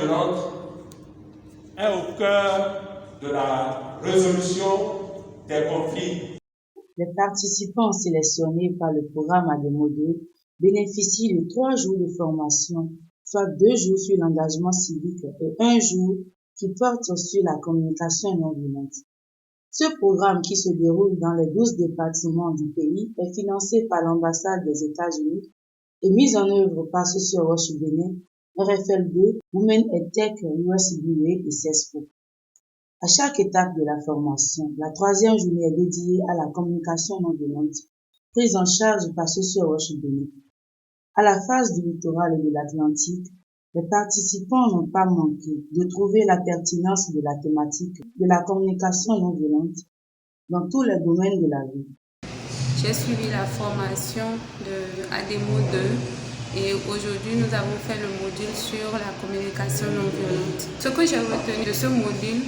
violente est au cœur de la résolution des conflits. Les participants sélectionnés par le programme ADEMO2 bénéficient de 3 jours de formation, soit 2 jours sur l'engagement civique et 1 jour qui porte sur la communication non violente. Ce programme, qui se déroule dans les 12 départements du pays, est financé par l'ambassade des États-Unis et mis en œuvre par Socio-Roche Bénin, RFL2, Women EdTech, USBUE et CESFO. À chaque étape de la formation, la 3e journée est dédiée à la communication non violente, prise en charge par Socio-Roche Bénin. À la phase du littoral et de l'Atlantique, les participants n'ont pas manqué de trouver la pertinence de la thématique de la communication non violente dans tous les domaines de la vie. J'ai suivi la formation de ADEMO2 et aujourd'hui nous avons fait le module sur la communication non violente. Ce que j'ai retenu de ce module,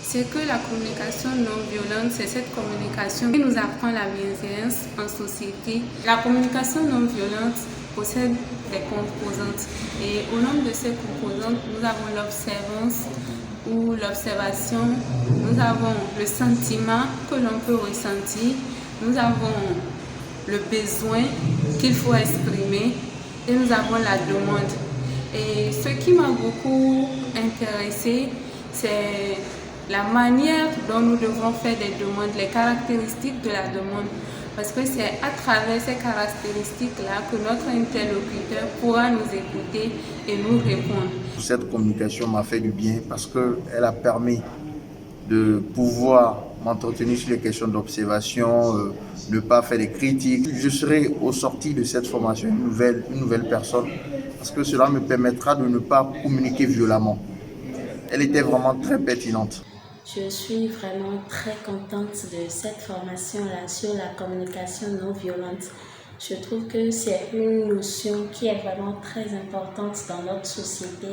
c'est que la communication non violente, c'est cette communication qui nous apprend la bienséance en société. La communication non violente possède des composantes et au nombre de ces composantes, nous avons l'observance ou l'observation, nous avons le sentiment que l'on peut ressentir, nous avons le besoin qu'il faut exprimer et nous avons la demande. Et ce qui m'a beaucoup intéressée, c'est la manière dont nous devons faire des demandes, les caractéristiques de la demande. Parce que c'est à travers ces caractéristiques-là que notre interlocuteur pourra nous écouter et nous répondre. Cette communication m'a fait du bien parce qu'elle a permis de pouvoir m'entretenir sur les questions d'observation, ne pas faire des critiques. Je serai au sorti de cette formation une nouvelle personne parce que cela me permettra de ne pas communiquer violemment. Elle était vraiment très pertinente. Je suis vraiment très contente de cette formation-là sur la communication non violente. Je trouve que c'est une notion qui est vraiment très importante dans notre société.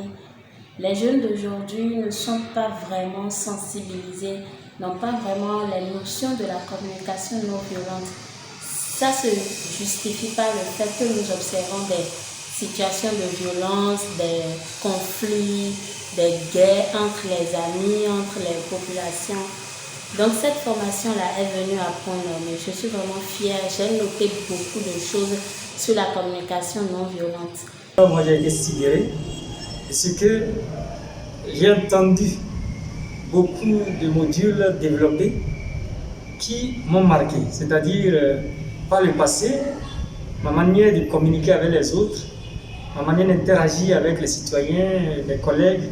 Les jeunes d'aujourd'hui ne sont pas vraiment sensibilisés, n'ont pas vraiment les notions de la communication non violente. Ça se justifie par le fait que nous observons des situations de violence, des conflits, des guerres entre les amis, entre les populations. Donc cette formation-là est venue à point nommé. Je suis vraiment fière. J'ai noté beaucoup de choses sur la communication non violente. Moi j'ai été sidéré parce que j'ai entendu beaucoup de modules développés qui m'ont marqué. C'est-à-dire par le passé, ma manière de communiquer avec les autres, ma manière d'interagir avec les citoyens, les collègues,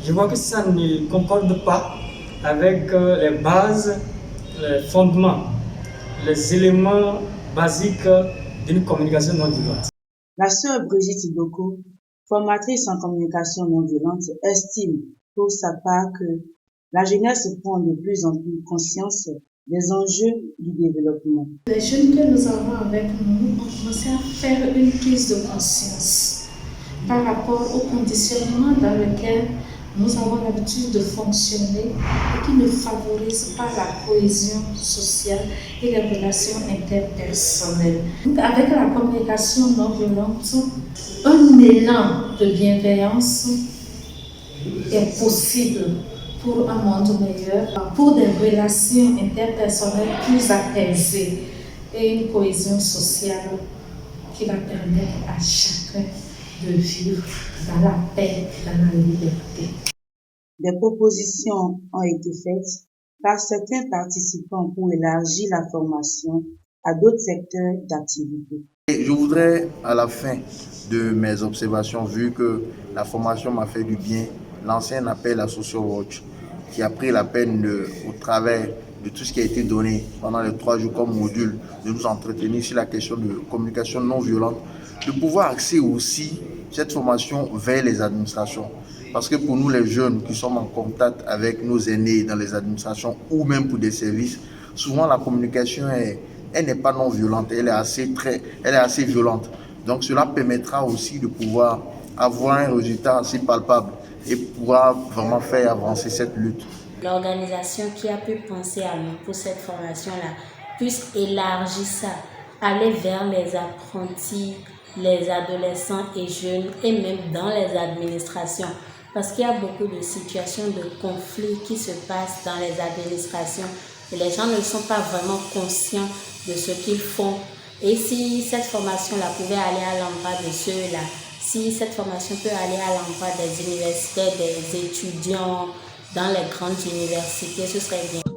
je vois que ça ne concorde pas avec les bases, les fondements, les éléments basiques d'une communication non violente. La sœur Brigitte Doko, formatrice en communication non violente, estime pour sa part que la jeunesse prend de plus en plus conscience des enjeux du développement. Les jeunes que nous avons avec nous ont commencé à faire une prise de conscience par rapport au conditionnement dans lequel nous avons l'habitude de fonctionner et qui ne favorise pas la cohésion sociale et les relations interpersonnelles. Avec la communication non violente, un élan de bienveillance est possible pour un monde meilleur, pour des relations interpersonnelles plus apaisées et une cohésion sociale qui va permettre à chacun de vivre dans la paix, dans la liberté. Des propositions ont été faites par certains participants pour élargir la formation à d'autres secteurs d'activité. Je voudrais, à la fin de mes observations, vu que la formation m'a fait du bien, lancer un appel à Socio-Roche qui a pris la peine au travers de tout ce qui a été donné pendant les 3 jours comme module, de nous entretenir sur la question de communication non violente, de pouvoir axer aussi cette formation vers les administrations. Parce que pour nous les jeunes qui sommes en contact avec nos aînés dans les administrations ou même pour des services, souvent la communication elle n'est pas non violente, elle est assez violente. Donc cela permettra aussi de pouvoir avoir un résultat assez palpable et pouvoir vraiment faire avancer cette lutte. L'organisation qui a pu penser à nous pour cette formation-là puisse élargir ça, aller vers les apprentis, les adolescents et jeunes et même dans les administrations parce qu'il y a beaucoup de situations de conflit qui se passent dans les administrations et les gens ne sont pas vraiment conscients de ce qu'ils font. Et si cette formation-là pouvait aller à l'endroit de ceux-là, si cette formation peut aller à l'endroit des universitaires, des étudiants dans les grandes universités, ce serait bien.